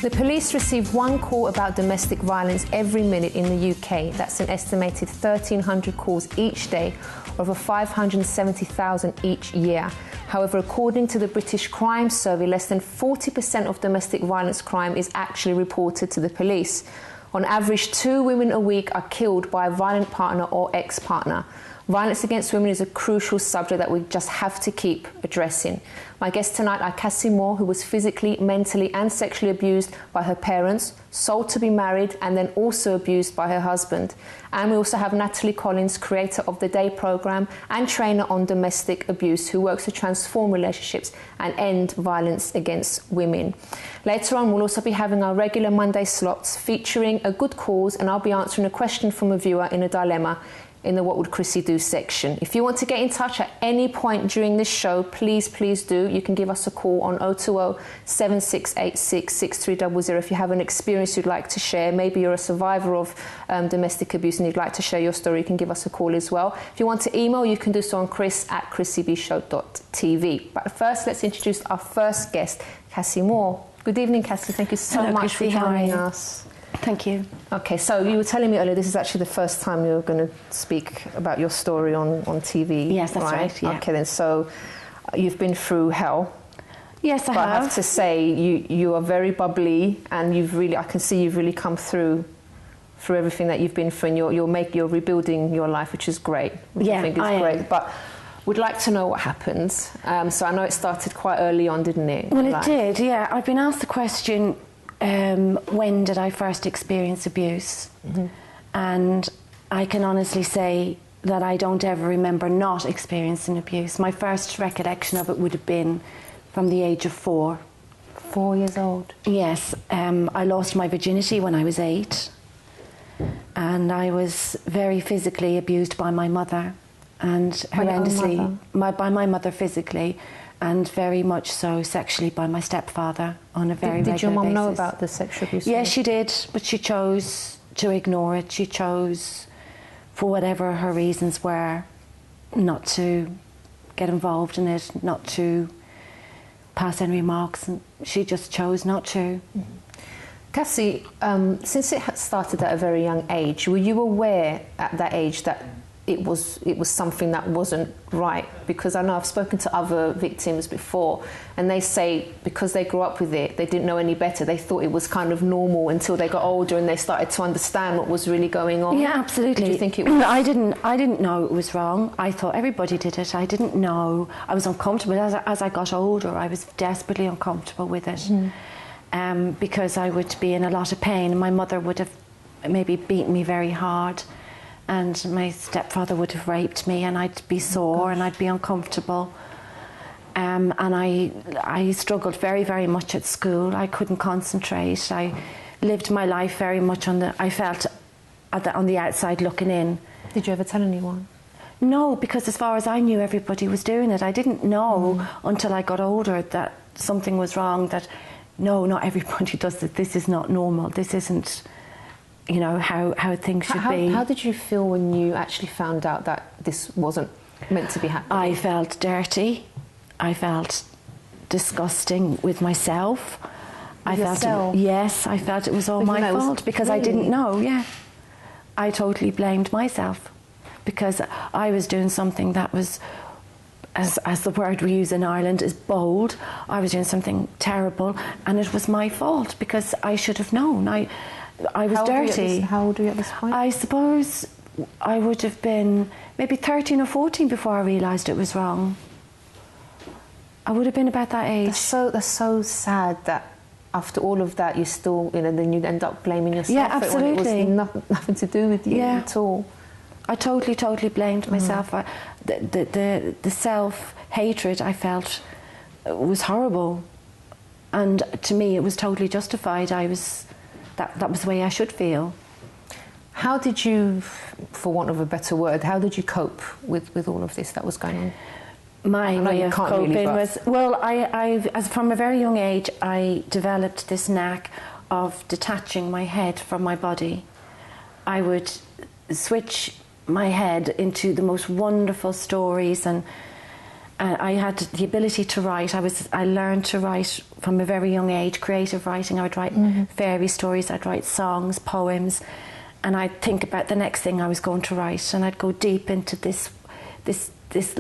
The police receive one call about domestic violence every minute in the UK. That's an estimated 1,300 calls each day, over 570,000 each year. However, according to the British Crime Survey, less than 40% of domestic violence crime is actually reported to the police. On average, 2 women a week are killed by a violent partner or ex-partner. Violence against women is a crucial subject that we just have to keep addressing. My guests tonight are Cassie Moore, who was physically, mentally and sexually abused by her parents, sold to be married and then also abused by her husband. And we also have Natalie Collins, creator of the Day programme and trainer on domestic abuse, who works to transform relationships and end violence against women. Later on, we'll also be having our regular Monday slots featuring a good cause, and I'll be answering a question from a viewer in a dilemma in the What Would Chrissy Do section. If you want to get in touch at any point during this show, please do. You can give us a call on 020 7686 6300 if you have an experience you'd like to share. Maybe you're a survivor of domestic abuse and you'd like to share your story, you can give us a call as well. If you want to email, you can do so on chris@chrissybshow.tv. But first, let's introduce our first guest, Cassie Moore. Good evening, Cassie. Thank you so much for joining us. Thank you. Okay, so you were telling me earlier this is actually the first time you're going to speak about your story on TV. Yes, that's right, yeah. Okay, then, so you've been through hell. Yes, I have. But I have to say, you are very bubbly, and I can see you've really come through everything that you've been through, and you're rebuilding your life, which is great. Yeah, I think is great. But we'd like to know what happened. So I know it started quite early on, didn't it? Well, it did, yeah. I've been asked the question, when did I first experience abuse? Mm-hmm. And I can honestly say that I don't ever remember not experiencing abuse. My first recollection of it would have been from the age of 4. 4 years old? Yes. I lost my virginity when I was 8. And I was very physically abused by my mother. And horrendously, by my mother physically, and very much so sexually by my stepfather on a very regular basis. Did your mum know about the sexual abuse? Yes, she did, but she chose to ignore it. She chose, for whatever her reasons were, not to get involved in it, not to pass any remarks, and she just chose not to. Mm-hmm. Cassie, since it had started at a very young age, were you aware at that age that it was something that wasn't right? Because I know I've spoken to other victims before, and they say because they grew up with it, they didn't know any better. They thought it was kind of normal until they got older and they started to understand what was really going on. Yeah, absolutely. Did you think it was? I didn't know it was wrong. I thought everybody did it. I didn't know. I was uncomfortable. As I got older, I was desperately uncomfortable with it. Mm-hmm. Because I would be in a lot of pain. My mother would have maybe beaten me very hard, and my stepfather would have raped me, and I'd be sore and I'd be uncomfortable. And I struggled very, very much at school. I couldn't concentrate. I lived my life very much on the outside looking in. Did you ever tell anyone? No, because as far as I knew, everybody was doing it. I didn't know until I got older that something was wrong, that no, not everybody does it. This is not normal. This isn't, you know, how things should be. How did you feel when you actually found out that this wasn't meant to be happening? I felt dirty. I felt disgusting with myself. Yes, I felt it was all my fault because I didn't know. Yeah, I totally blamed myself because I was doing something that was, as the word we use in Ireland is bold. I was doing something terrible, and it was my fault because I should have known. I was dirty. How old were you at this point? I suppose I would have been maybe 13 or 14 before I realised it was wrong. I would have been about that age. That's so sad that after all of that you still, then you end up blaming yourself. Yeah, absolutely. When it was nothing to do with you at all. I totally blamed myself. The self-hatred I felt was horrible. And to me it was totally justified. That was the way I should feel. How did you, for want of a better word, how did you cope with all of this that was going on? My way of coping was, well, as from a very young age, I developed this knack of detaching my head from my body. I would switch my head into the most wonderful stories, and I had the ability to write. I learned to write from a very young age, creative writing. I would write fairy stories, I'd write songs, poems, and I'd think about the next thing I was going to write, and I'd go deep into this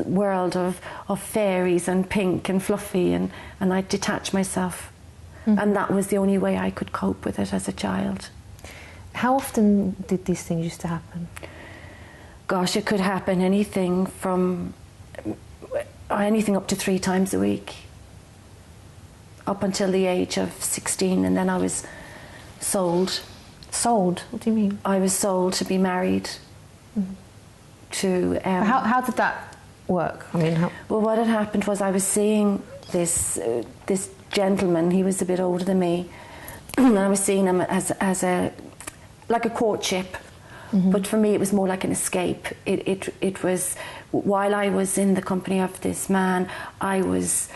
world of fairies and pink and fluffy, and I'd detach myself. And that was the only way I could cope with it as a child. How often did these things used to happen? Gosh, it could happen anything up to 3 times a week, up until the age of 16, and then I was sold. Sold? What do you mean? I was sold to be married to... how did that work? I mean, Well, what had happened was I was seeing this gentleman. He was a bit older than me, and I was seeing him as like a courtship. But for me, it was more like an escape. It was, while I was in the company of this man, I was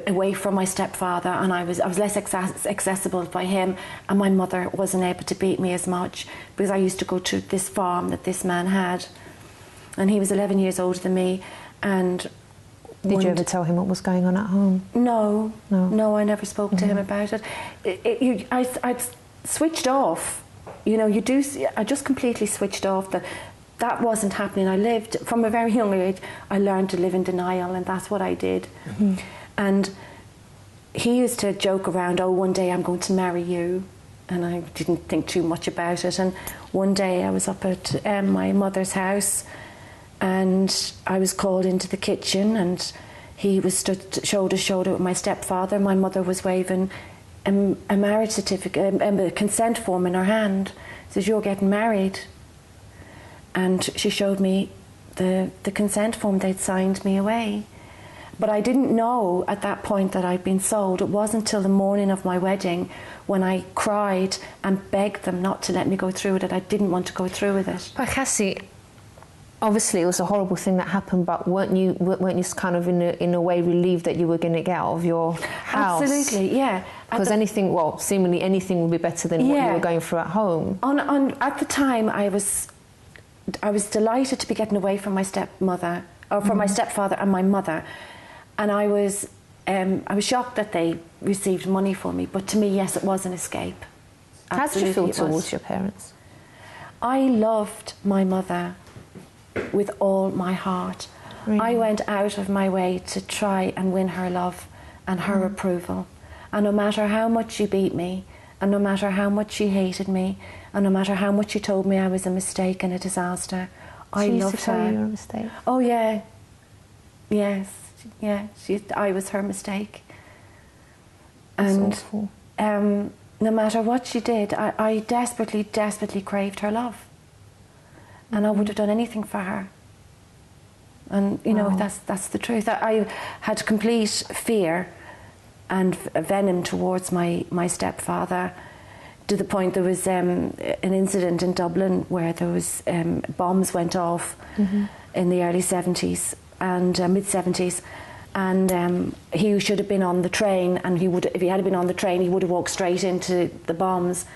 away from my stepfather, and I was less accessible by him, and my mother wasn't able to beat me as much, because I used to go to this farm that this man had, and he was 11 years older than me. And did you ever tell him what was going on at home? No, I never spoke to him about it. I switched off. You know, I just completely switched off. That wasn't happening. I lived, from a very young age, I learned to live in denial, and that's what I did. And he used to joke around, oh, one day I'm going to marry you. And I didn't think too much about it. And one day I was up at my mother's house, and I was called into the kitchen, and he was stood shoulder to shoulder with my stepfather. My mother was waving a marriage certificate, a consent form in her hand. Says, you're getting married. And she showed me the consent form. They'd signed me away. But I didn't know at that point that I'd been sold. It wasn't until the morning of my wedding, when I cried and begged them not to let me go through with it. I didn't want to go through with it. But Cassie, obviously it was a horrible thing that happened, but weren't you kind of in a way relieved that you were going to get out of your house? Absolutely, yeah. Because seemingly anything would be better than what you were going through at home. At the time, I was delighted to be getting away from my stepmother, or from my stepfather and my mother, and I was shocked that they received money for me. But to me, yes, it was an escape. How did you feel towards your parents? I loved my mother with all my heart. Really? I went out of my way to try and win her love and her approval. And no matter how much she beat me, and no matter how much she hated me, and no matter how much she told me I was a mistake and a disaster, I loved her. She used to tell you you were a mistake? Oh, yeah. Yes. Yeah. I was her mistake. That's awful. No matter what she did, I desperately, desperately craved her love. And I would have done anything for her. And, you know, that's the truth. I had complete fear and venom towards my stepfather, to the point there was an incident in Dublin where there was bombs went off in the early 70s and mid-70s, and he should have been on the train, and if he had been on the train, he would have walked straight into the bombs.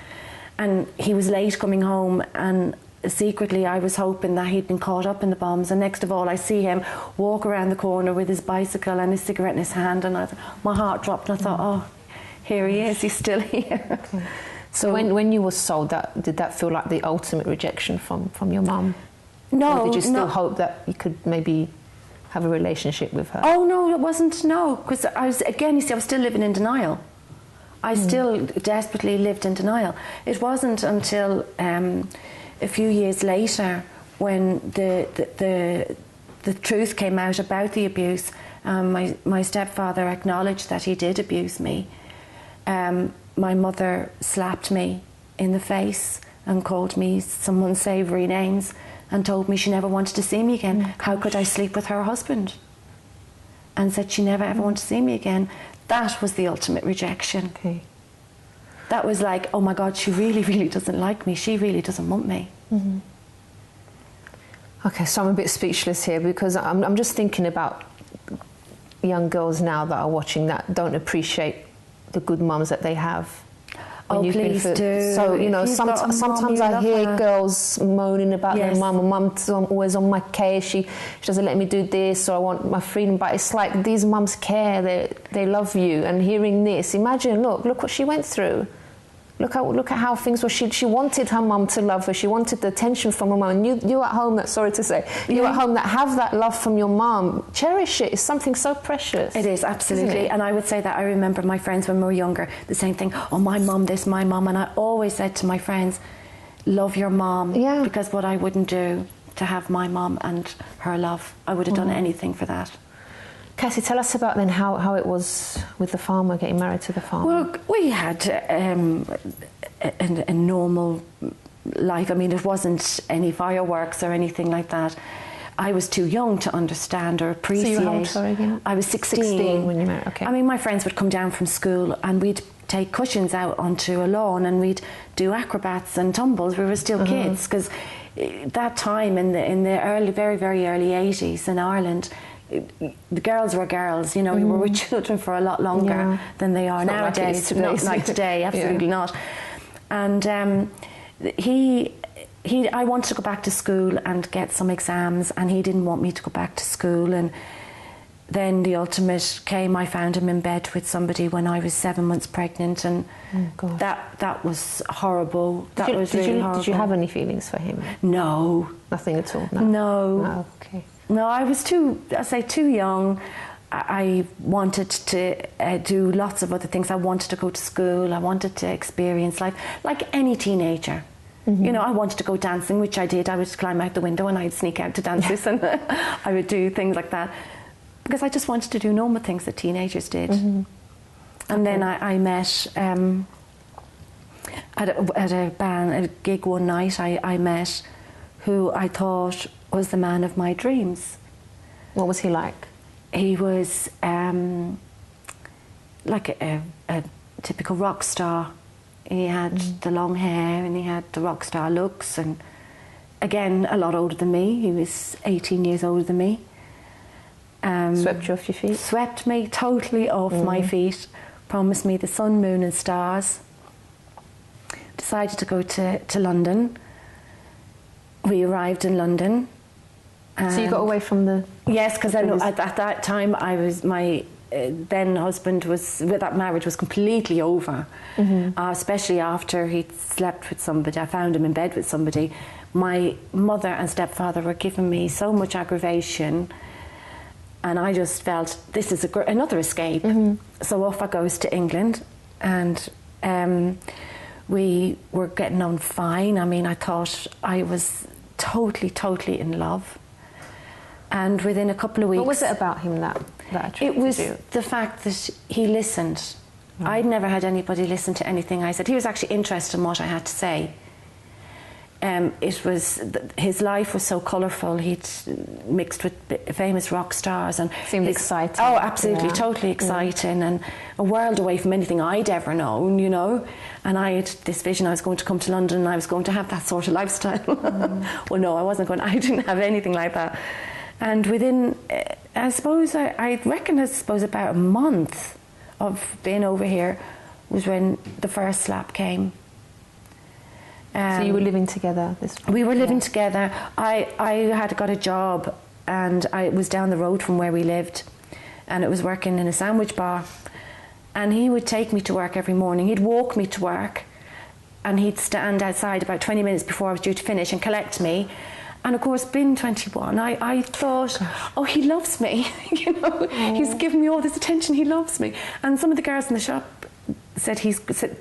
And he was late coming home, and secretly I was hoping that he'd been caught up in the bombs. And next of all, I see him walk around the corner with his bicycle and his cigarette in his hand, and my heart dropped, and I thought, oh, here he is, he's still here. Okay. So when you were sold, did that feel like the ultimate rejection from your mum? No. Or did you still hope that you could maybe have a relationship with her? Oh, no, it wasn't, no. Because I was still living in denial. I still desperately lived in denial. It wasn't until a few years later, when the truth came out about the abuse, my stepfather acknowledged that he did abuse me. My mother slapped me in the face and called me some unsavoury names and told me she never wanted to see me again. How could I sleep with her husband? And said she never ever wanted to see me again. That was the ultimate rejection. Okay. That was like, oh my God, she really, really doesn't like me. She really doesn't want me. Okay, so I'm a bit speechless here, because I'm just thinking about young girls now that are watching that don't appreciate the good mums that they have. when you've been please through? do. So, you know, If you've got a mum, sometimes you I love hear her. girls moaning about their Yes. mum, and mum's always on my case, she doesn't let me do this, or I want my freedom. But it's like these mums care, they love you, and hearing this, imagine, look what she went through. Look at how things were. She wanted her mum to love her. She wanted the attention from her mum. And you at home, sorry to say, you at home that have that love from your mum, cherish it. It's something so precious. It is, absolutely. Isn't it? And I would say that I remember my friends when we were younger, the same thing. Oh, my mum, this, my mum. And I always said to my friends, love your mum. Yeah. Because what I wouldn't do to have my mum and her love, I would have done anything for that. Cassie, tell us about then how it was with the farmer, getting married to the farmer. Well, we had a normal life. I mean, it wasn't any fireworks or anything like that. I was too young to understand or appreciate. So you were how old, sorry, again? I was 16. 16 when you married, okay. I mean, my friends would come down from school and we'd take cushions out onto a lawn and we'd do acrobats and tumbles. We were still kids, because that time in the early, very, very early 80s in Ireland, the girls were girls, you know, we were with children for a lot longer than they are nowadays. Not like today, absolutely not. And I wanted to go back to school and get some exams, and he didn't want me to go back to school. And then the ultimate came. I found him in bed with somebody when I was 7 months pregnant, and that was horrible. That was really horrible. Did you have any feelings for him? No. Nothing at all? No. No, okay. No, I was too young. I wanted to do lots of other things. I wanted to go to school. I wanted to experience life like any teenager. You know, I wanted to go dancing, which I did. I would climb out the window and I'd sneak out to dances and I would do things like that, because I just wanted to do normal things that teenagers did. And then I met at a gig one night. I met who I thought was the man of my dreams. What was he like? He was like a typical rock star. He had the long hair and he had the rock star looks, and again, a lot older than me. He was 18 years older than me. Swept you off your feet? Swept me totally off my feet. Promised me the sun, moon and stars. Decided to go to London. We arrived in London. So you got away from the... Yes, because at that time I was, my then husband was, that marriage was completely over, especially after he'd slept with somebody. I found him in bed with somebody. My mother and stepfather were giving me so much aggravation, and I just felt this is another escape. So off I goes to England, and we were getting on fine. I mean, I thought I was totally in love. And within a couple of weeks... What was it about him that attracted you? It was the fact that he listened. I'd never had anybody listen to anything I said. He was actually interested in what I had to say. It was... His life was so colourful. He'd mixed with famous rock stars. And seemed exciting. Oh, absolutely, totally exciting. And a world away from anything I'd ever known, you know. And I had this vision I was going to come to London and I was going to have that sort of lifestyle. Well, no, I wasn't going... I didn't have anything like that. And within, I suppose, I reckon about a month of being over here was when the first slap came. So you were living together? We were living together. I had got a job, and I was down the road from where we lived, and it was working in a sandwich bar. And he would take me to work every morning. He'd walk me to work, and he'd stand outside about 20 minutes before I was due to finish and collect me. And of course, being 21, I thought, oh, he loves me. You know, he's given me all this attention. He loves me. And some of the girls in the shop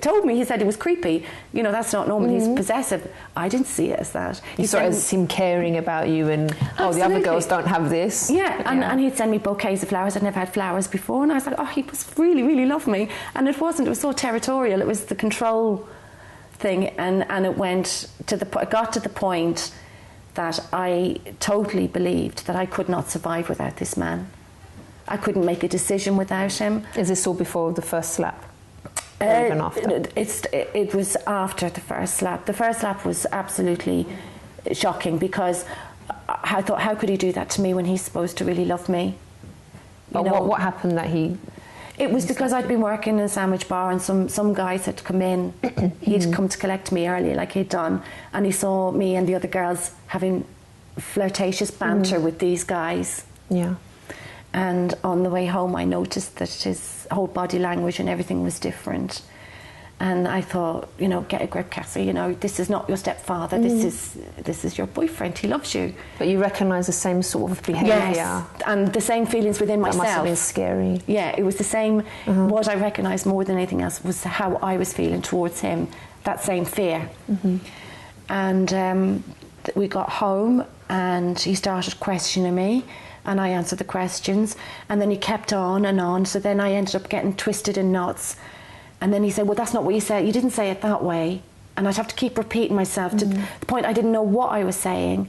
told me, he said it was creepy. You know, that's not normal. He's possessive. I didn't see it as that. You saw it as him caring about you, and the other girls don't have this. Yeah, and he'd send me bouquets of flowers. I'd never had flowers before, and I was like, oh, he must really love me. And it wasn't. It was so territorial. It was the control thing, and it got to the point that I totally believed that I could not survive without this man. I couldn't make a decision without him. Is this all before the first slap? Or even after? It was after the first slap. The first slap was absolutely shocking, because I thought, how could he do that to me when he's supposed to really love me? But what happened that he... It was because I'd been working in a sandwich bar, and some guys had come in. He'd come to collect me early, like he'd done, and he saw me and the other girls having flirtatious banter with these guys. Yeah. And on the way home, I noticed that his whole body language and everything was different. And I thought, you know, get a grip, Cassie. You know, this is not your stepfather. This is your boyfriend. He loves you. But you recognise the same sort of behaviour. Yes, and the same feelings within myself. That must have been scary. Yeah, it was the same. What I recognised more than anything else was how I was feeling towards him. That same fear. And we got home, and he started questioning me. And I answered the questions, and then he kept on and on. So then I ended up getting twisted in knots. And then he said, well, that's not what you said. You didn't say it that way. And I'd have to keep repeating myself to the point I didn't know what I was saying.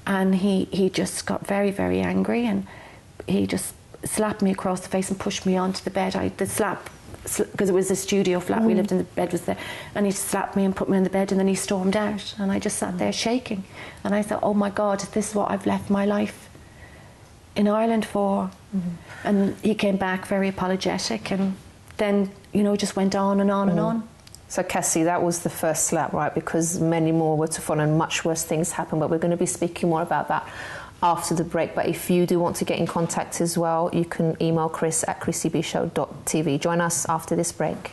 And he just got very, very angry, and he just slapped me across the face and pushed me onto the bed. The slap, because it was a studio flat, we lived in, the bed was there. And he slapped me and put me on the bed, and then he stormed out. And I just sat there shaking. And I thought, oh my God, this is what I've left my life in Ireland for. And he came back very apologetic, and then, you know, just went on and on and on. So Cassie, that was the first slap, right? Because many more were to follow and much worse things happened, but we're going to be speaking more about that after the break. But if you do want to get in contact as well, you can email Chris at chrissybshow.tv. Join us after this break.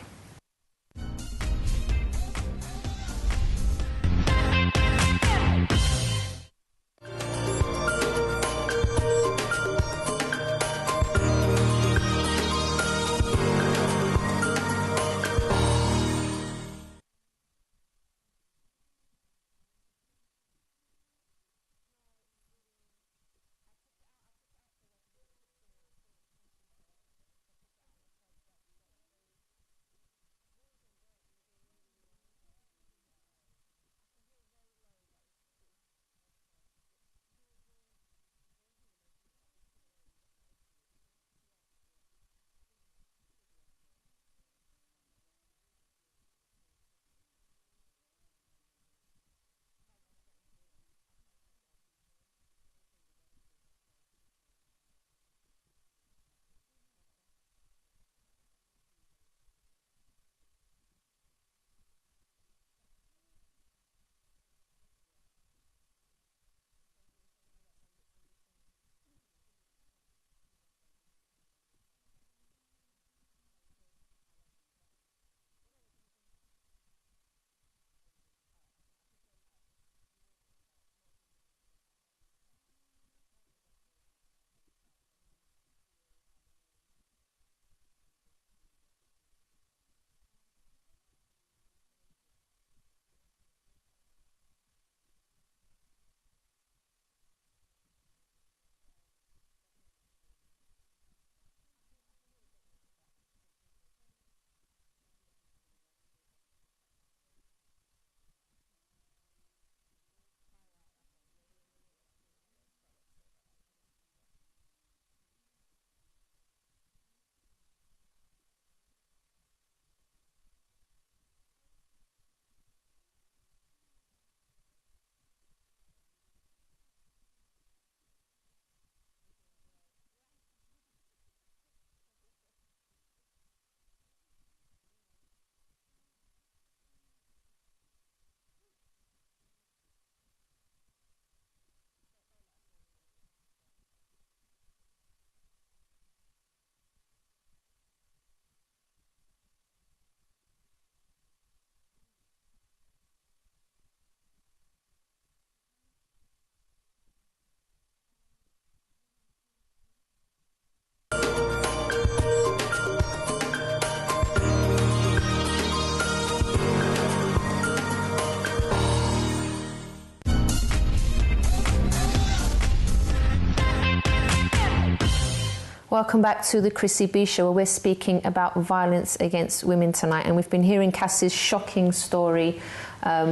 Welcome back to the Chrissy B Show, where we're speaking about violence against women tonight. And we've been hearing Cassie's shocking story.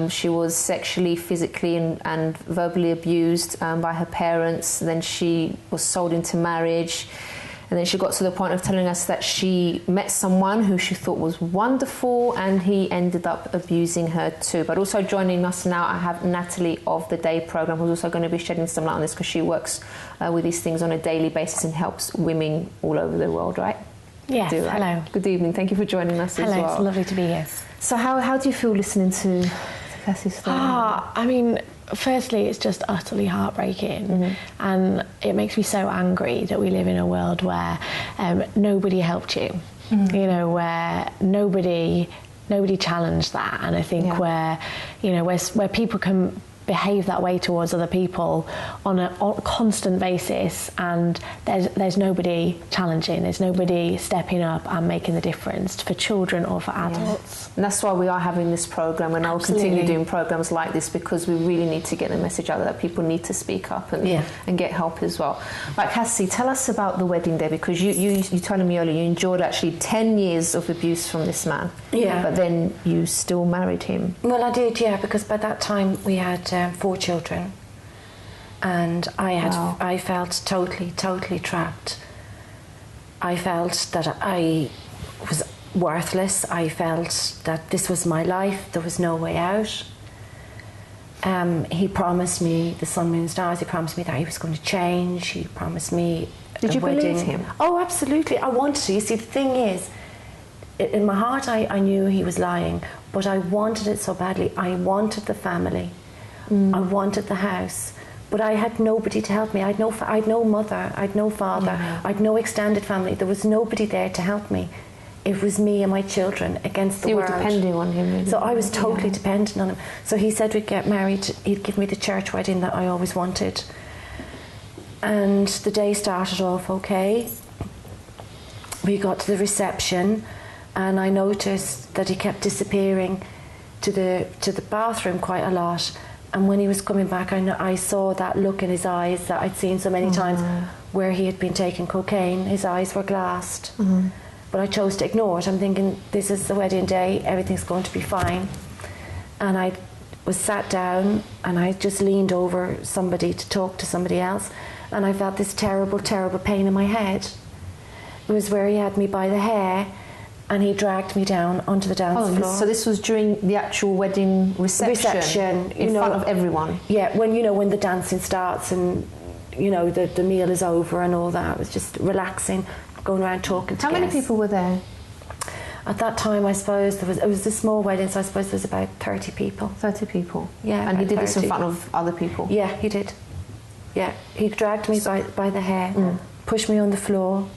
She was sexually, physically and verbally abused by her parents. Then she was sold into marriage. And then she got to the point of telling us that she met someone who she thought was wonderful, and he ended up abusing her too. But also joining us now, I have Natalie of the Day programme, who's also going to be shedding some light on this, because she works with these things on a daily basis and helps women all over the world, right? Yes, hello. Good evening. Thank you for joining us as well. Hello, it's lovely to be here. So how do you feel listening to Cassie's story? I mean, firstly, it's just utterly heartbreaking, and it makes me so angry that we live in a world where nobody helped you, you know, where nobody challenged that, and I think where people can behave that way towards other people on a constant basis, and there's nobody challenging, there's nobody stepping up and making the difference for children or for adults. And that's why we are having this programme, and I'll continue doing programmes like this, because we really need to get the message out that people need to speak up and get help as well. Right, Cassie, tell us about the wedding day, because you told me earlier you endured actually 10 years of abuse from this man. Yeah. But then you still married him. Well, I did, yeah, because by that time we had 4 children, and I felt totally trapped. I felt that I was worthless. I felt that this was my life, there was no way out. He promised me the sun, moon, stars. He promised me that he was going to change. He promised me Did you wedding. believe him? Oh, absolutely. I wanted to. You see, the thing is, in my heart I knew he was lying, but I wanted it so badly. I wanted the family. I wanted the house, but I had nobody to help me. I'd no mother, I'd no father, I'd no extended family. There was nobody there to help me. It was me and my children against the world. You were depending on him, really. So I was totally dependent on him. So he said we'd get married, he'd give me the church wedding that I always wanted. And the day started off okay. We got to the reception, and I noticed that he kept disappearing to the bathroom quite a lot. And when he was coming back, I saw that look in his eyes that I'd seen so many times, where he had been taking cocaine. His eyes were glassed. But I chose to ignore it. I'm thinking, this is the wedding day, everything's going to be fine. And I was sat down, and I just leaned over somebody to talk to somebody else, and I felt this terrible pain in my head. It was where he had me by the hair, and he dragged me down onto the dance floor. So this was during the actual wedding reception in front of everyone? Yeah, when the dancing starts, and the meal is over and all that. It was just relaxing, going around talking to How many people were there? At that time, I suppose it was a small wedding, so I suppose there was about 30 people. 30 people? Yeah. And he did this in front of other people? Yeah, he did. Yeah, he dragged me by the hair, pushed me on the floor,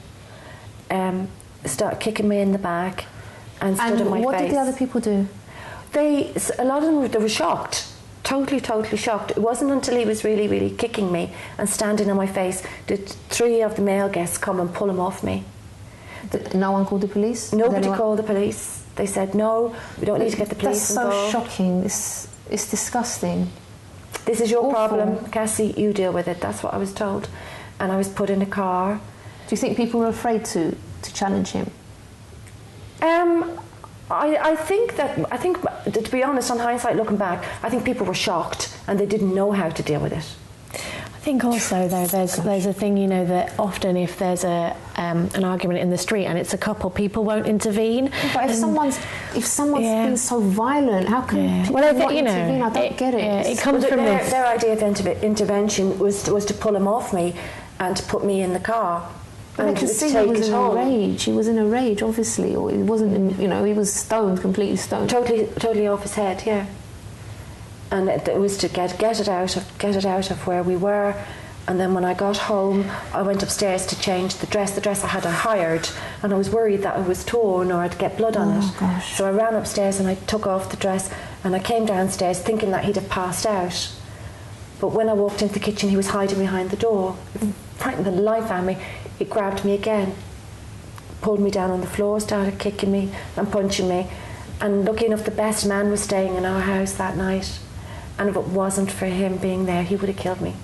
started kicking me in the back, and stood on my face. And what did the other people do? A lot of them, they were shocked. Totally shocked. It wasn't until he was really kicking me and standing on my face did 3 of the male guests come and pull him off me. No one called the police? Nobody called the police. They said, no, we don't need to get the police involved. That's so shocking. It's disgusting. This is your Awful. problem, Cassie, you deal with it. That's what I was told. And I was put in a car. Do you think people were afraid to challenge him? I think, to be honest, on hindsight, looking back, I think people were shocked and they didn't know how to deal with it. I think also though there's a thing, that often if there's an argument in the street and it's a couple, people won't intervene. But if someone's been so violent, how can people not intervene? I don't get it. Yeah, it comes from their idea of intervention was to pull him off me and to put me in the car. But I can see he was in a rage. He was in a rage, obviously, or he wasn't. He was stoned, completely stoned. Totally off his head, yeah. And it was to get it out of where we were. And then when I got home, I went upstairs to change the dress. The dress I had hired, and I was worried that it was torn or I'd get blood on it. Gosh. So I ran upstairs and I took off the dress, and I came downstairs thinking that he'd have passed out. But when I walked into the kitchen, he was hiding behind the door. It frightened the life out of me. He grabbed me again, pulled me down on the floor, started kicking me and punching me. And lucky enough, the best man was staying in our house that night. And if it wasn't for him being there, he would have killed me.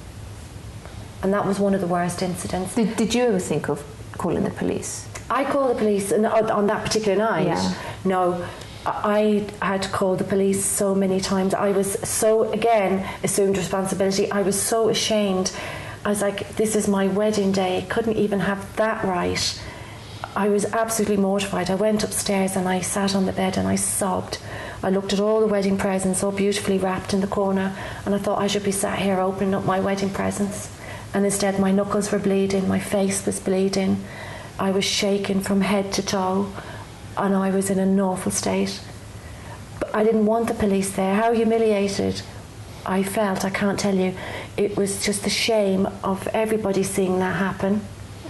And that was one of the worst incidents. Did you ever think of calling the police? I called the police on that particular night. Yeah. No, I had called the police so many times. I was so, again, assumed responsibility. I was so ashamed. I was like, this is my wedding day. Couldn't even have that right. I was absolutely mortified. I went upstairs and I sat on the bed and I sobbed. I looked at all the wedding presents all beautifully wrapped in the corner, and I thought I should be sat here opening up my wedding presents. And instead my knuckles were bleeding, my face was bleeding, I was shaking from head to toe, and I was in an awful state. But I didn't want the police there. How humiliated I felt, I can't tell you. It was just the shame of everybody seeing that happen,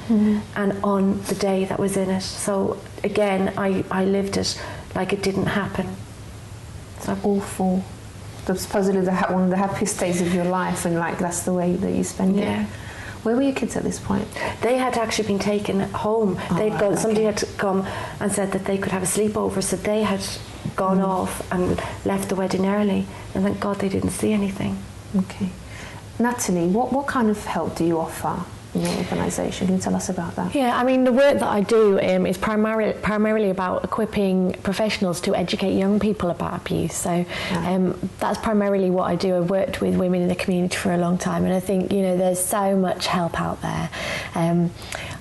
and on the day that was in it. So again, I lived it like it didn't happen. So awful. Supposedly one of the happiest days of your life, and like that's the way that you spend it. Where were your kids at this point? They had actually been taken home. Somebody had come and said that they could have a sleepover, so they had gone off and left the wedding early, and thank God they didn't see anything. Okay. Natalie, what kind of help do you offer in your organisation? Can you tell us about that? Yeah, I mean, the work that I do is primarily about equipping professionals to educate young people about abuse. So that's primarily what I do. I've worked with women in the community for a long time, and I think, you know, there's so much help out there.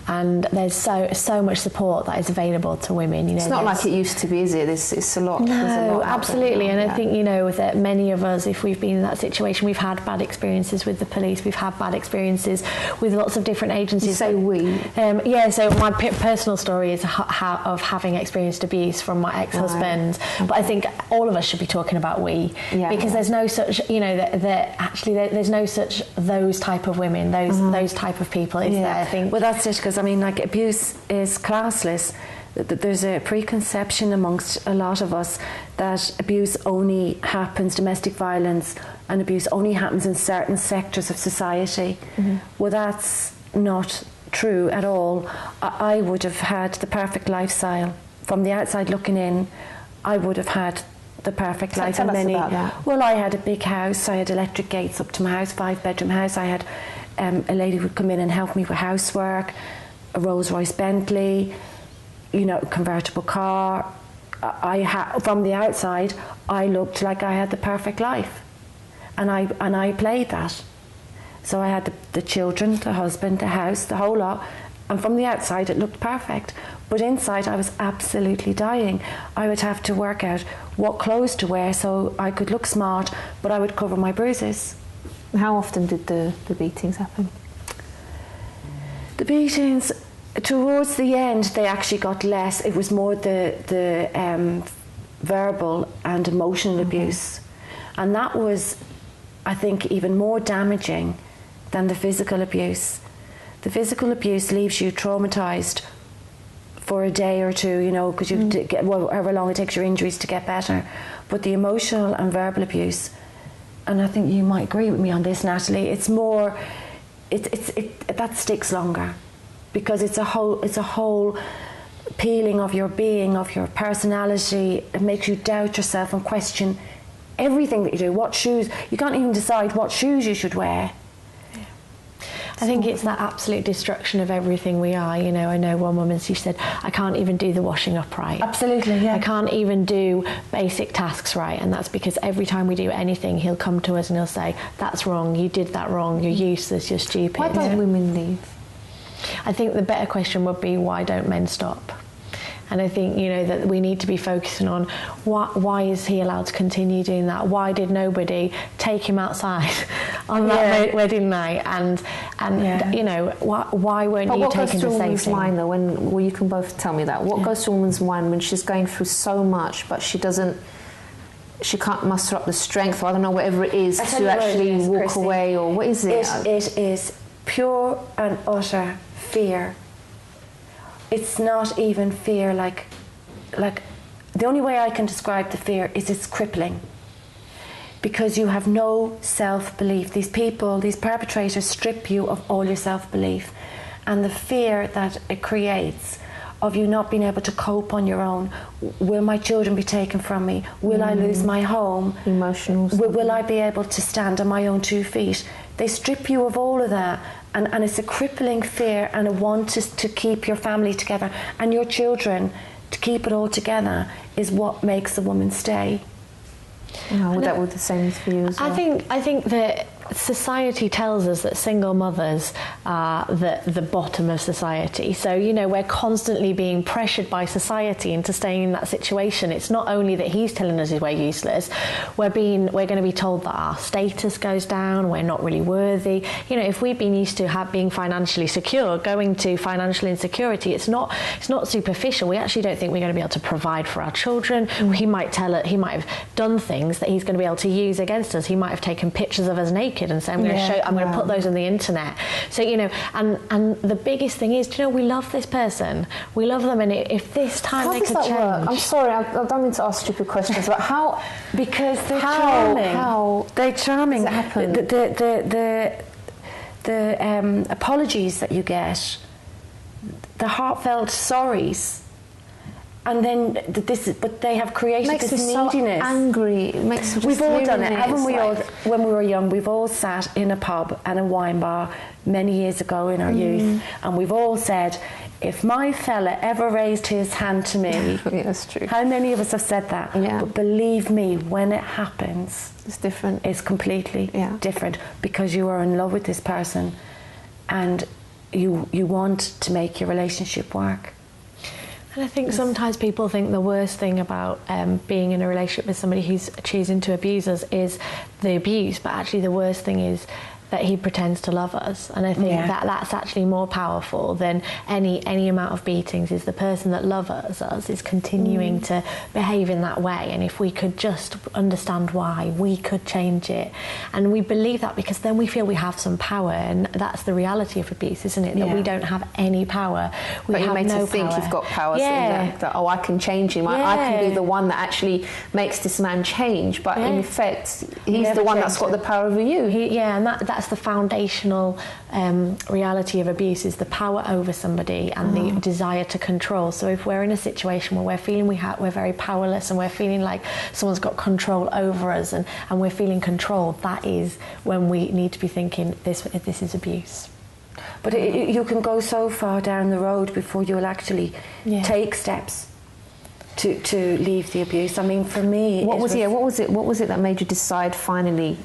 And there's so much support that is available to women. You know, it's not like it used to be, is it? It's a lot. No, absolutely. And I think, you know, that many of us, if we've been in that situation, we've had bad experiences with the police, we've had bad experiences with lots of different agencies. You say we? Yeah, so my personal story is of having experienced abuse from my ex-husband. Right. But I think all of us should be talking about we, because there's no such, you know, there's no such those type of women, those type of people, is there? I think. Well, that's it, because I mean, like, abuse is classless. There's a preconception amongst a lot of us that abuse only happens, domestic violence and abuse only happens in certain sectors of society. Well, that's not true at all. I would have had the perfect lifestyle. From the outside looking in, I would have had the perfect life. Tell us about that. Well, I had a big house. I had electric gates up to my house, 5-bedroom house. I had a lady who would come in and help me with housework, a Rolls-Royce Bentley, you know, convertible car. From the outside, I looked like I had the perfect life, and I played that. So I had the children, the husband, the house, the whole lot, and from the outside it looked perfect. But inside I was absolutely dying. I would have to work out what clothes to wear so I could look smart, but I would cover my bruises. How often did the beatings happen? The beatings, towards the end, they actually got less. It was more the verbal and emotional abuse. And that was, I think, even more damaging than the physical abuse. The physical abuse leaves you traumatised for a day or two, you know, because you get, however long it takes your injuries to get better. But the emotional and verbal abuse, and I think you might agree with me on this, Natalie, it's more, that sticks longer, because it's a whole peeling of your being, of your personality. It makes you doubt yourself and question everything that you do. What shoes, you can't even decide what shoes you should wear. I think it's that absolute destruction of everything we are. You know, I know one woman, she said, I can't even do the washing up right. Absolutely, yeah. I can't even do basic tasks right. And that's because every time we do anything, he'll come to us and he'll say, that's wrong, you did that wrong, you're useless, you're stupid. Why don't women leave? I think the better question would be, why don't men stop? And I think, you know, that we need to be focusing on why is he allowed to continue doing that? Why did nobody take him outside on that wedding night? And you know, why weren't you taking the same thing? What goes through a woman's mind, though, well, you can both tell me that. What goes through a woman's mind when she's going through so much, but she can't muster up the strength, or I don't know, whatever it is, to actually walk Chrissy. Away, or what is it? It is pure and utter fear. It's not even fear like the only way I can describe the fear is it's crippling, because you have no self-belief. These people, these perpetrators, strip you of all your self-belief, and the fear that it creates of you not being able to cope on your own. Will my children be taken from me? Will I lose my home? Emotional. Will I be able to stand on my own 2 feet? They strip you of all of that, and it's a crippling fear and a want to keep your family together and your children, to keep it all together, is what makes a woman stay. That would the same for you as well? I think that society tells us that single mothers are the bottom of society. So, you know, we're constantly being pressured by society into staying in that situation. It's not only that he's telling us we're useless, we're going to be told that our status goes down, we're not really worthy. You know, if we've been used to being financially secure, going to financial insecurity, it's not superficial. We actually don't think we're going to be able to provide for our children. He might have done things that he's going to be able to use against us. He might have taken pictures of us naked and say, I'm going to put those on the internet. So, you know, and the biggest thing is, you know, we love this person. We love them, and if this time they could change. Work? I'm sorry, I don't mean to ask stupid questions, but how? Because they're charming. How? They're charming. Does it happen? The apologies that you get, the heartfelt sorries, and then but they have created makes this me neediness. So angry. It makes me We've all done it, haven't we? All, like... when we were young, we've all sat in a pub and a wine bar many years ago in our youth, and we've all said, if my fella ever raised his hand to me, yeah, that's true. How many of us have said that? Yeah. But believe me, when it happens, it's different. It's completely different, because you are in love with this person, and you want to make your relationship work. And I think sometimes people think the worst thing about being in a relationship with somebody who's choosing to abuse us is the abuse, but actually the worst thing is that he pretends to love us. And I think that's actually more powerful than any amount of beatings, is the person that loves us is continuing to behave in that way. And if we could just understand why, we could change it. And we believe that because then we feel we have some power, and that's the reality of abuse, isn't it? That we don't have any power. But you made to think you've got power, that I can change him. I can be the one that actually makes this man change. But in effect, he's the one that's got the power over you. And that's the foundational reality of abuse, is the power over somebody and the desire to control. So if we're in a situation where we're feeling we're very powerless, and we're feeling like someone's got control over us, and we're feeling controlled, that is when we need to be thinking this is abuse. But you can go so far down the road before you'll actually take steps to leave the abuse. I mean, for me, what was it that made you decide finally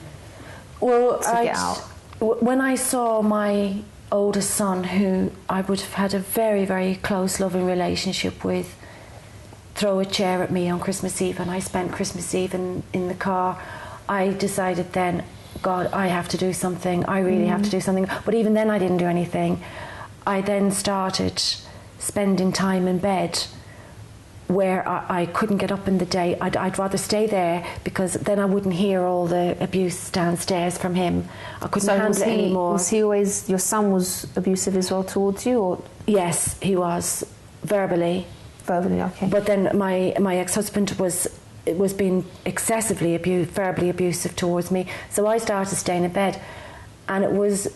to get out? When I saw my oldest son, who I would have had a very, very close, loving relationship with, throw a chair at me on Christmas Eve, and I spent Christmas Eve in the car, I decided then, God, I have to do something. I really have to do something. But even then I didn't do anything. I then started spending time in bed where I couldn't get up in the day. I'd rather stay there, because then I wouldn't hear all the abuse downstairs from him. I couldn't handle it anymore. Was he always, your son was abusive as well towards you? Or? Yes, he was, verbally. Verbally, okay. But then my ex-husband was being excessively verbally abusive towards me. So I started staying in bed. And it was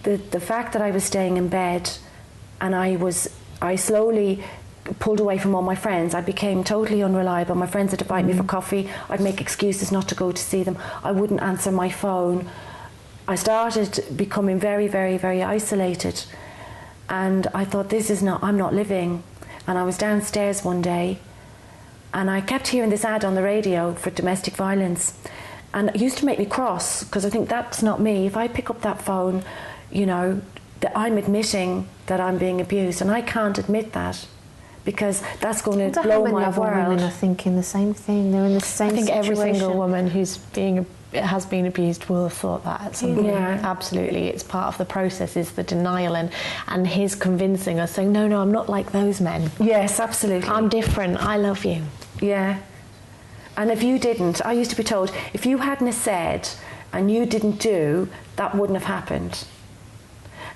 the fact that I was staying in bed, and I slowly pulled away from all my friends. I became totally unreliable. My friends would invite me for coffee. I'd make excuses not to go to see them. I wouldn't answer my phone. I started becoming very, very, very isolated. And I thought, I'm not living. And I was downstairs one day, and I kept hearing this ad on the radio for domestic violence. And it used to make me cross, because I think that's not me. If I pick up that phone, you know, that I'm admitting that I'm being abused, and I can't admit that, because that's going to blow my world. Women are thinking the same thing. They're in the same situation. I think every single woman who's has been abused will have thought that at some point. Yeah. Absolutely. It's part of the process, is the denial, and his convincing us, saying, no, I'm not like those men. Yes, absolutely. I'm different. I love you. Yeah. And if you didn't, I used to be told, if you hadn't said and you didn't do, that wouldn't have happened.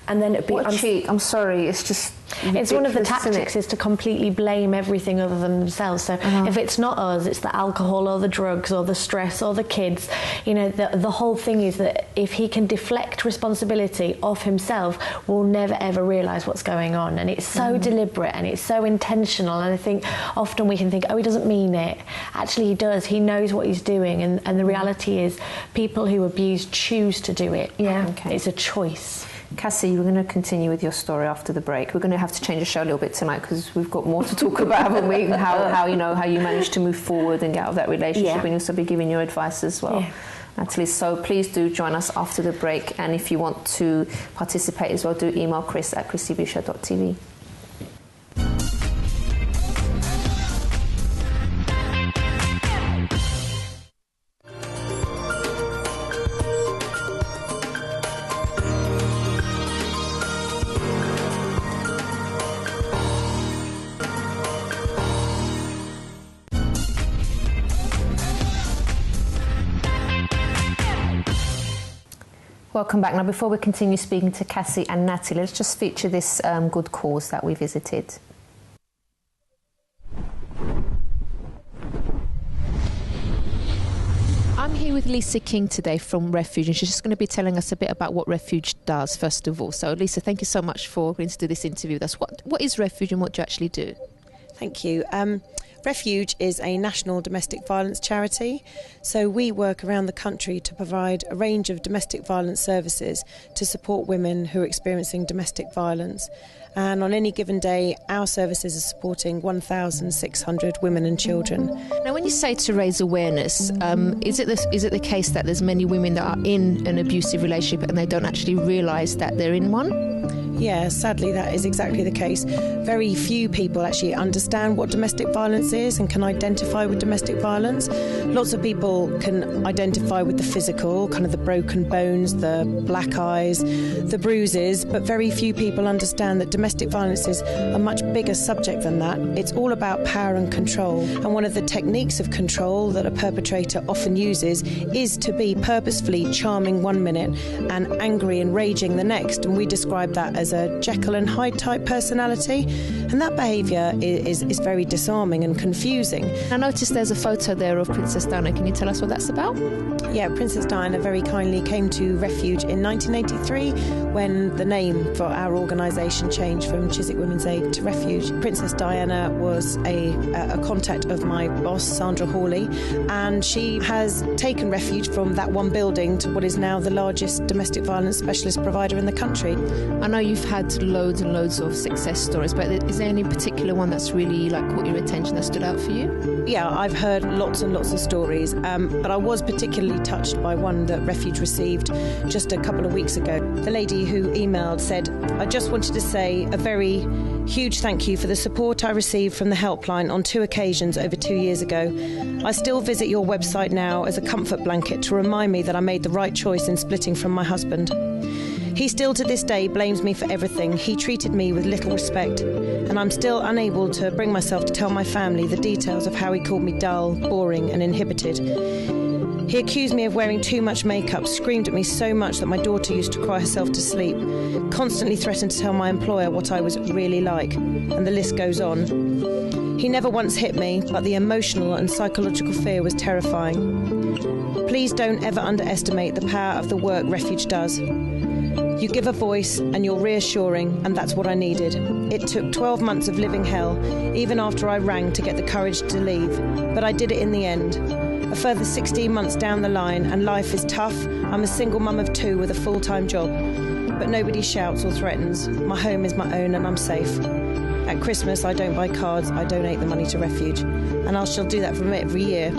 And then it'd be... I'm sorry, it's just... It's one of the tactics, is to completely blame everything other than themselves. So if it's not us, it's the alcohol or the drugs or the stress or the kids. You know, the whole thing is that if he can deflect responsibility off himself, we'll never ever realise what's going on. And it's so deliberate, and it's so intentional. And I think often we can think, oh, he doesn't mean it. Actually, he does. He knows what he's doing. And the reality is, people who abuse choose to do it. Yeah. Okay. It's a choice. Cassie, we're going to continue with your story after the break. We're going to have to change the show a little bit tonight, because we've got more to talk about, haven't we? How you managed to move forward and get out of that relationship, and also be giving your advice as well. Natalie. So please do join us after the break, and if you want to participate as well, do email Chris at chrissybshow.tv. Welcome back. Now, before we continue speaking to Cassie and Natalie, let's just feature this good cause that we visited. I'm here with Lisa King today from Refuge, and she's just going to be telling us a bit about what Refuge does, first of all. So, Lisa, thank you so much for agreeing to do this interview with us. What is Refuge and what do you actually do? Thank you. Refuge is a national domestic violence charity, so we work around the country to provide a range of domestic violence services to support women who are experiencing domestic violence. And on any given day, our services are supporting 1,600 women and children. Now, when you say to raise awareness, is it the case that there's many women that are in an abusive relationship and they don't actually realise that they're in one? Yeah, sadly that is exactly the case. Very few people actually understand what domestic violence is and can identify with domestic violence. Lots of people can identify with the physical, kind of the broken bones, the black eyes, the bruises, but very few people understand that domestic violence is a much bigger subject than that. It's all about power and control. And one of the techniques of control that a perpetrator often uses is to be purposefully charming one minute and angry and raging the next. And we describe that as a Jekyll and Hyde type personality, and that behaviour is very disarming and confusing. I noticed there's a photo there of Princess Diana. Can you tell us what that's about? Yeah, Princess Diana very kindly came to Refuge in 1983 when the name for our organisation changed from Chiswick Women's Aid to Refuge. Princess Diana was a contact of my boss, Sandra Hawley, and she has taken Refuge from that one building to what is now the largest domestic violence specialist provider in the country. I know you've had loads and loads of success stories, but is there any particular one that's really caught your attention that stood out for you? Yeah, I've heard lots and lots of stories, but I was particularly touched by one that Refuge received just a couple of weeks ago. The lady who emailed said, "I just wanted to say a very huge thank you for the support I received from the helpline on 2 occasions over 2 years ago. I still visit your website now as a comfort blanket to remind me that I made the right choice in splitting from my husband. He still to this day blames me for everything. He treated me with little respect, and I'm still unable to bring myself to tell my family the details of how he called me dull, boring and inhibited. He accused me of wearing too much makeup, screamed at me so much that my daughter used to cry herself to sleep, constantly threatened to tell my employer what I was really like, and the list goes on. He never once hit me, but the emotional and psychological fear was terrifying. Please don't ever underestimate the power of the work Refuge does. You give a voice and you're reassuring, and that's what I needed. It took 12 months of living hell, even after I rang to get the courage to leave, but I did it in the end. A further 16 months down the line and life is tough. I'm a single mum of 2 with a full-time job, but nobody shouts or threatens. My home is my own and I'm safe. At Christmas I don't buy cards, I donate the money to Refuge, and I shall do that from every year.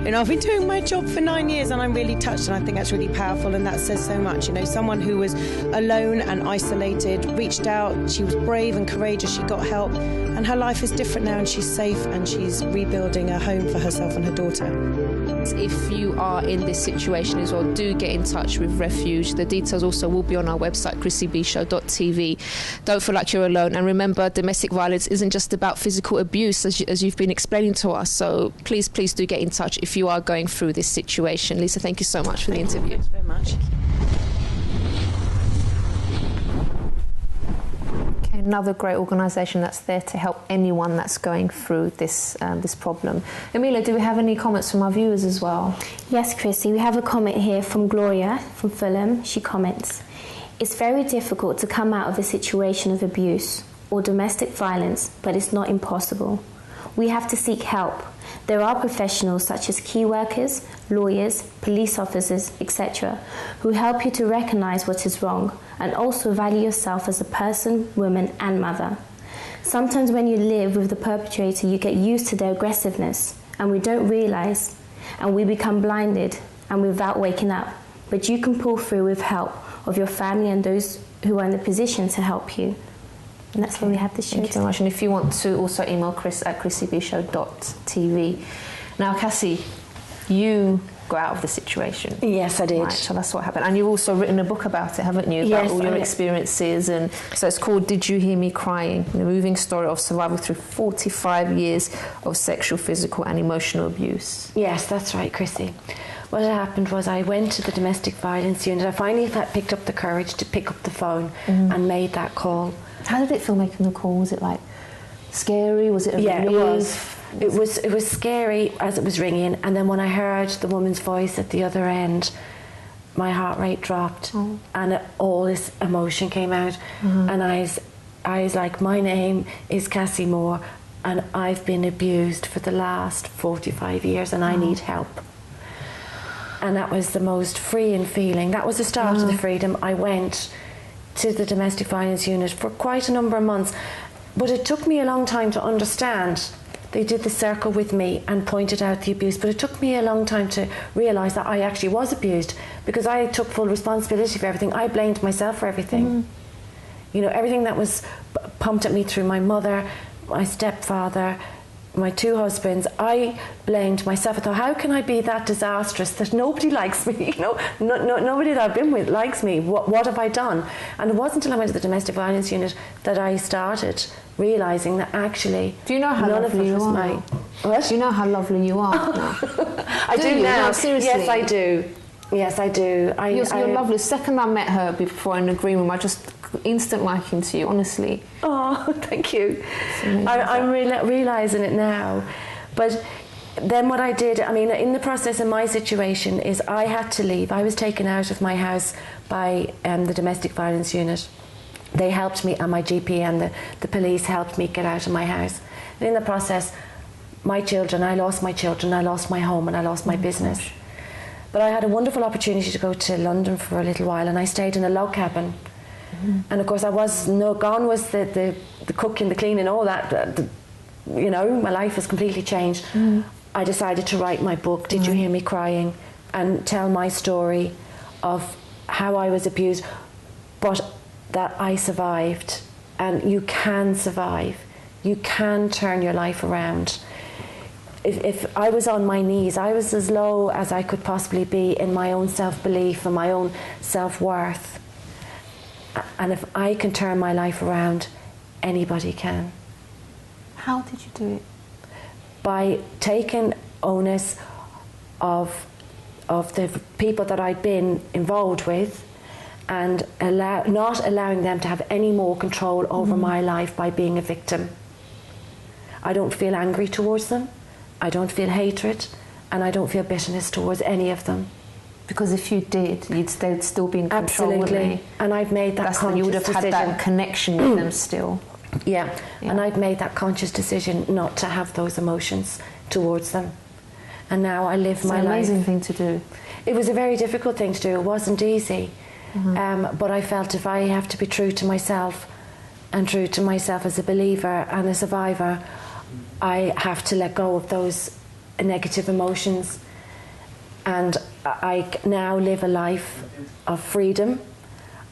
You know, I've been doing my job for 9 years and I'm really touched, and I think that's really powerful, and that says so much. You know, someone who was alone and isolated reached out, she was brave and courageous, she got help, and her life is different now and she's safe and she's rebuilding a home for herself and her daughter. If you are in this situation as well, do get in touch with Refuge. The details also will be on our website, chrissybshow.tv. Don't feel like you're alone, and remember, domestic violence isn't just about physical abuse, as you've been explaining to us, so please do get in touch if you are going through this situation. Lisa, thank you so much for the interview. Thanks very much. Okay, another great organisation that's there to help anyone that's going through this problem. Emilia, do we have any comments from our viewers as well? Yes, Chrissy, we have a comment here from Gloria from Fulham. She comments, "It's very difficult to come out of a situation of abuse or domestic violence, but it's not impossible. We have to seek help. There are professionals such as key workers, lawyers, police officers, etc., who help you to recognise what is wrong and also value yourself as a person, woman and mother. Sometimes when you live with the perpetrator, you get used to their aggressiveness and we don't realise, and we become blinded and without waking up. But you can pull through with help of your family and those who are in the position to help you. And that's why we have this show. Thank you very much. And if you want to also email Chris at chrissybshow.tv. Now, Cassie, you got out of the situation. Yes, I did. Right, so that's what happened. And you've also written a book about it, haven't you? About Yes, all your experiences. And so it's called Did You Hear Me Crying? The moving story of survival through 45 years of sexual, physical and emotional abuse. Yes, that's right, Chrissy. What had happened was I went to the domestic violence unit. I finally picked up the courage to pick up the phone and made that call. How did it feel making the call? Was it like scary? Was it a relief? It was scary as it was ringing, and then when I heard the woman's voice at the other end, my heart rate dropped, and all this emotion came out, and I was like, my name is Cassie Moore, and I've been abused for the last 45 years, and I need help. And that was the most freeing feeling. That was the start of the freedom. I went to the domestic violence unit for quite a number of months, but it took me a long time to understand. They did the circle with me and pointed out the abuse, but it took me a long time to realise that I actually was abused, because I took full responsibility for everything. I blamed myself for everything. You know, everything that was pumped at me through my mother, my stepfather, my two husbands, I blamed myself. I thought, how can I be that disastrous that nobody likes me? You know, nobody that I've been with likes me. What have I done? And it wasn't until I went to the domestic violence unit that I started realising that actually, do you know how lovely you are? What? Do you know how lovely you are? I do now. No, seriously. Yes, I do. Yes, I do. You're lovely. The second I met her before in the green room, I just instant liking to you, honestly. Oh, thank you. I'm realising it now. But then what I did, I mean, in the process of my situation is I had to leave. I was taken out of my house by the domestic violence unit. They helped me, and my GP and the police helped me get out of my house. And in the process, I lost my children, I lost my home, and I lost my business. Gosh. But I had a wonderful opportunity to go to London for a little while, and I stayed in a log cabin. And of course, gone was the cooking, the cleaning, all that. You know, my life has completely changed. I decided to write my book, Did You Hear Me Crying? And tell my story of how I was abused, but that I survived. And you can survive. You can turn your life around. If I was on my knees, I was as low as I could possibly be in my own self-belief and my own self-worth. And if I can turn my life around, anybody can. How did you do it? By taking onus of the people that I'd been involved with, and not allowing them to have any more control over my life by being a victim. I don't feel angry towards them, I don't feel hatred, and I don't feel bitterness towards any of them. Because if you did, they'd still be in control, wouldn't they? And I've made that conscious decision. You would have had that connection with them still. Yeah, and I've made that conscious decision not to have those emotions towards them. And now I live my life. It's an amazing thing to do. It was a very difficult thing to do. It wasn't easy. But I felt if I have to be true to myself, and true to myself as a believer and a survivor, I have to let go of those negative emotions. And I now live a life of freedom.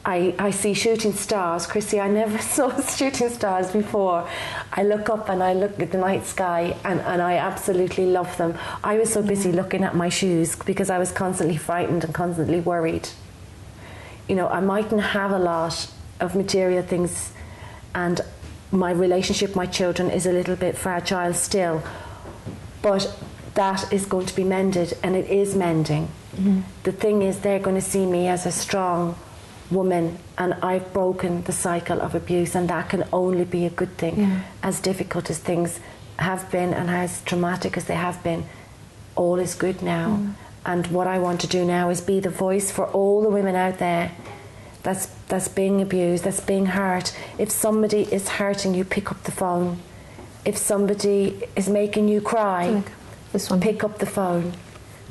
I see shooting stars. Chrissy, I never saw shooting stars before. I look up and I look at the night sky, and I absolutely love them. I was so busy looking at my shoes because I was constantly frightened and constantly worried. You know, I mightn't have a lot of material things, and my relationship with my children is a little bit fragile still, but that is going to be mended, and it is mending. The thing is, they're going to see me as a strong woman, and I've broken the cycle of abuse, and that can only be a good thing. As difficult as things have been and as traumatic as they have been, all is good now. And what I want to do now is be the voice for all the women out there that's being abused, that's being hurt. If somebody is hurting you, pick up the phone. If somebody is making you cry, pick up the phone.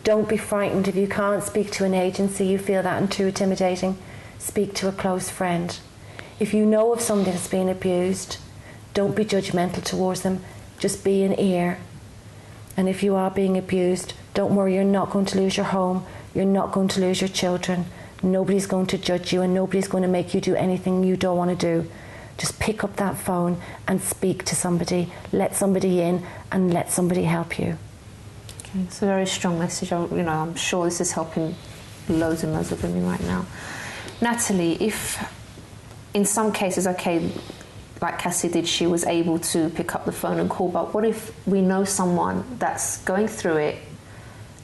Don't be frightened. If you can't speak to an agency, you feel that and too intimidating, speak to a close friend. If you know of somebody that's being abused, don't be judgmental towards them, just be an ear. And if you are being abused, don't worry, you're not going to lose your home, You're not going to lose your children. Nobody's going to judge you, and nobody's going to make you do anything you don't want to do. Just pick up that phone and speak to somebody. Let somebody in and let somebody help you. Okay, it's a very strong message. I'm sure this is helping loads and loads of women right now. Natalie, if in some cases, okay, like Cassie did, she was able to pick up the phone and call, but what if we know someone that's going through it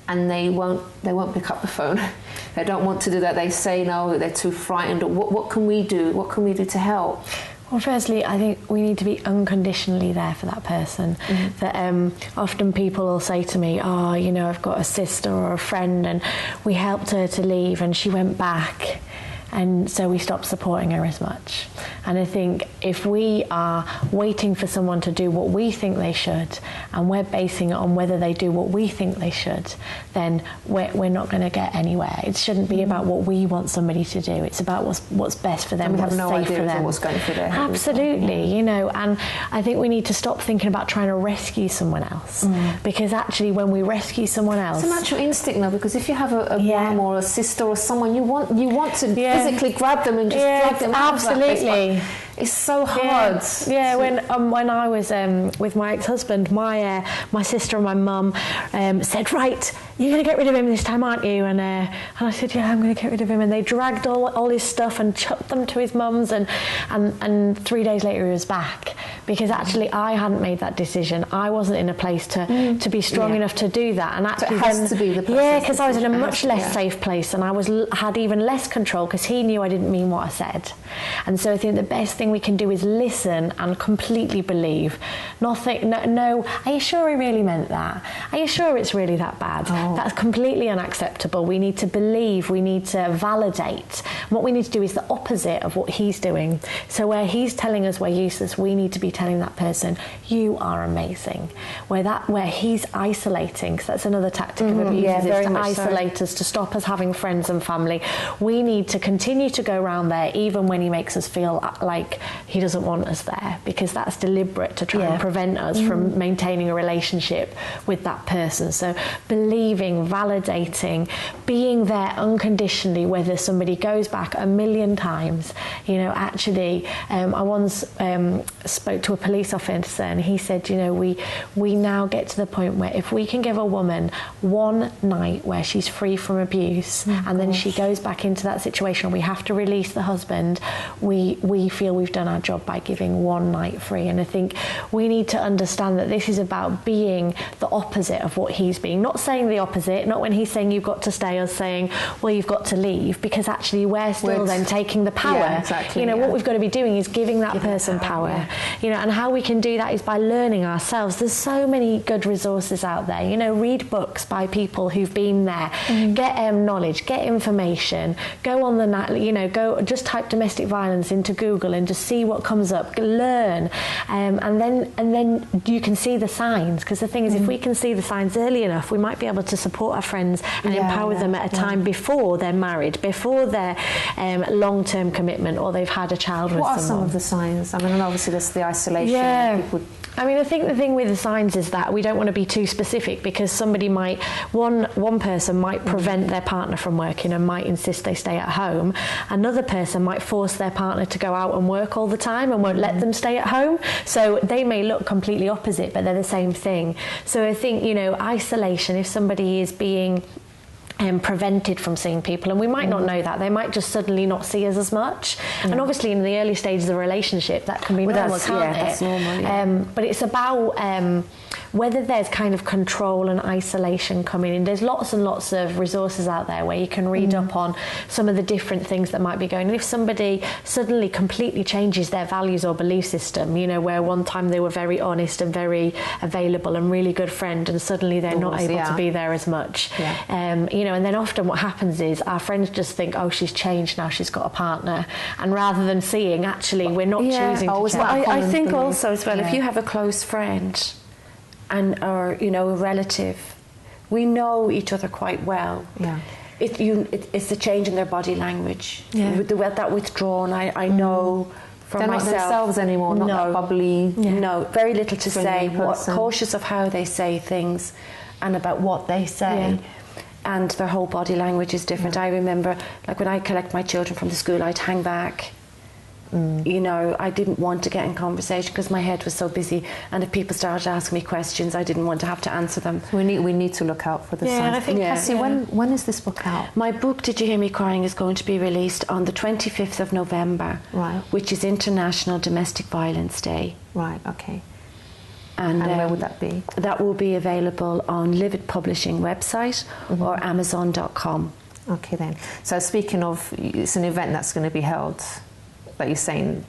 and they won't pick up the phone? They don't want to do that. They say no, they're too frightened. What can we do? What can we do to help? Well, firstly, I think we need to be unconditionally there for that person. That often people will say to me, oh, I've got a sister or a friend and we helped her to leave and she went back, and so we stopped supporting her as much. And I think if we are waiting for someone to do what we think they should, and we're basing it on whether they do what we think they should, then we're not going to get anywhere. It shouldn't be about what we want somebody to do. It's about what's best for them, we what's have no safe idea for them. What's going through their head. Absolutely, and I think we need to stop thinking about trying to rescue someone else, because actually when we rescue someone else, it's a natural instinct though, because if you have a mum or a sister or someone, you want to physically grab them and just drag them out. Absolutely. It's so hard. Yeah, when I was with my ex-husband, my sister and my mum said, right, you're going to get rid of him this time, aren't you? And I said, yeah, I'm going to get rid of him. And they dragged all his stuff and chucked them to his mum's, and 3 days later he was back, because actually I hadn't made that decision. I wasn't in a place to be strong enough to do that. And actually, so it has to be the person's because I was in a decision. much less safe place, and I had even less control because he knew I didn't mean what I said. And so I think the best thing we can do is listen and completely believe. Nothing. No. Are you sure he really meant that? Are you sure it's really that bad? That's completely unacceptable. We need to believe. We need to validate. What we need to do is the opposite of what he's doing. So where he's telling us we're useless, we need to be telling that person, you are amazing. Where he's isolating, because that's another tactic of abuse, is to isolate us, to stop us having friends and family. We need to continue to go around there even when he makes us feel like he doesn't want us there, because that's deliberate to try and prevent us from maintaining a relationship with that person. So believing, validating, being there unconditionally, whether somebody goes back 1,000,000 times. Actually, I once spoke to a police officer, and he said, we now get to the point where if we can give a woman one night where she's free from abuse, and then she goes back into that situation, we have to release the husband, we feel we've done our job by giving one night free. And I think we need to understand that this is about being the opposite of what he's being. Not saying the opposite, not when he's saying you've got to stay, or saying, well, you've got to leave, because actually we're still then taking the power. Yeah, exactly, what we've got to be doing is giving that person power. And how we can do that is by learning ourselves. There's so many good resources out there. Read books by people who've been there. Get knowledge, get information. Go on the net, go just type domestic violence into Google and just see what comes up. Learn, and then you can see the signs. Because the thing is, if we can see the signs early enough, we might be able to support our friends and empower them at a time before they're married, before their long-term commitment, or they've had a child with someone. What are some of the signs? I mean, and obviously there's the isolation. People... I think the thing with the signs is that we don't want to be too specific, because somebody might, one person might prevent their partner from working and might insist they stay at home. Another person might force their partner to go out and work all the time and won't let them stay at home. So they may look completely opposite, but they're the same thing. So I think, isolation, if somebody is being prevented from seeing people, and we might not know that, they might just suddenly not see us as much. And obviously in the early stages of a relationship that can be normal, can't it? That's normal, but it's about whether there's kind of control and isolation coming in. There's lots and lots of resources out there where you can read up on some of the different things that might be going on. If somebody suddenly completely changes their values or belief system, where one time they were very honest and very available and really good friend, and suddenly they're not able to be there as much. And then often what happens is our friends just think, oh, she's changed now, she's got a partner, and rather than seeing, actually, we're not choosing to change. I think also as well, if you have a close friend or a relative, we know each other quite well. It's the change in their body language, that withdrawn. I know from they're myself, not themselves anymore, not that bubbly. No, very little to say. Cautious of how they say things and about what they say. and their whole body language is different. I remember, like, when I collect my children from the school, I'd hang back. You know, I didn't want to get in conversation because my head was so busy, and if people started asking me questions, I didn't want to have to answer them. We need to look out for the signs. I think, Cassie, when is this book out? My book, Did You Hear Me Crying, is going to be released on the 25th of November, Right. which is International Domestic Violence Day. Right, okay. And where would that be? That will be available on Livid Publishing website or Amazon.com. Okay then. So speaking of, it's an event that's going to be held, that you're saying.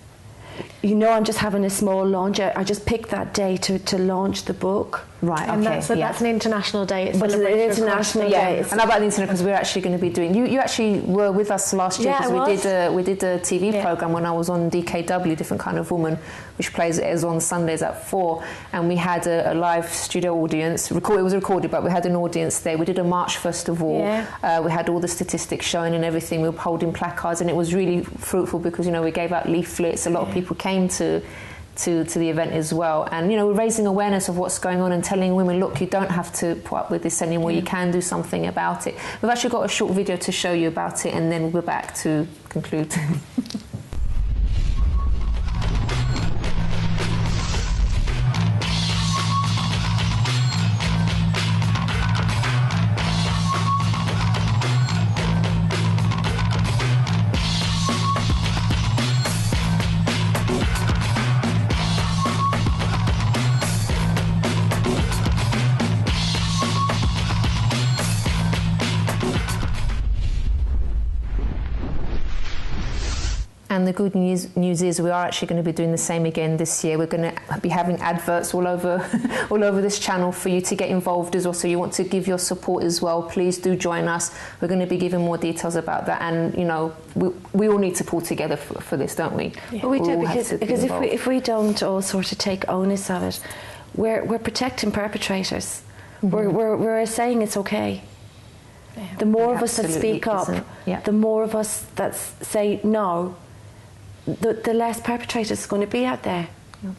You know, I'm just having a small launch. I just picked that day to launch the book. Right, And okay. that's an international day. It's But it's an celebration of international conscious- day. I know about the internet because we're actually going to be doing. You actually were with us last year Yeah, because I we did a TV Yeah. program when I was on DKW, Different Kind of Woman, which airs on Sundays at 4, and we had a live studio audience. It was recorded, but we had an audience there. We did a March Festival. Yeah. We had all the statistics showing and everything. We were holding placards, and it was really fruitful because we gave out leaflets. A lot of people came to the event as well, and we're raising awareness of what's going on and telling women, look, you don't have to put up with this anymore. You can do something about it. We've actually got a short video to show you about it, and then we'll be back to conclude. And the good news is we are actually going to be doing the same again this year. We're going to be having adverts all over this channel for you to get involved as well. So you want to give your support as well, please do join us. We're going to be giving more details about that. And, we all need to pull together for this, don't we? Yeah. But we do, because if we don't all sort of take onus of it, we're protecting perpetrators. We're saying it's okay. Yeah. The more of us that speak up, Yeah. the more of us that say no, the less perpetrators are going to be out there. Yeah,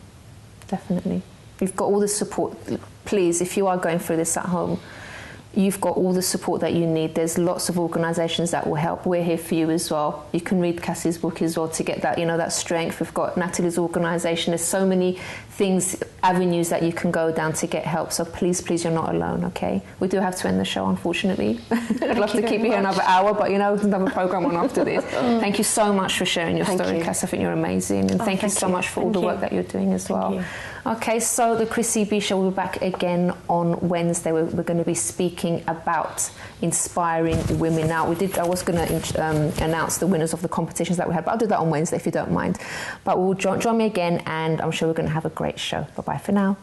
definitely. You've got all the support. Please, if you are going through this at home, you've got all the support that you need. There's lots of organisations that will help. We're here for you as well. You can read Cassie's book as well to get that, that strength. We've got Natalie's organisation. There's so many things, avenues that you can go down to get help. So please, you're not alone, okay? We do have to end the show, unfortunately. I'd love to keep you here another hour, but there's another programme on after this. Thank you so much for sharing your story, Cass. I think you're amazing. And thank you so much for all the work that you're doing as well. Okay, so the Chrissy B Show will be back again on Wednesday. We're going to be speaking about inspiring women. Now, I was going to announce the winners of the competitions that we had, but I'll do that on Wednesday if you don't mind. But join me again, and I'm sure we're going to have a great show. Bye-bye for now.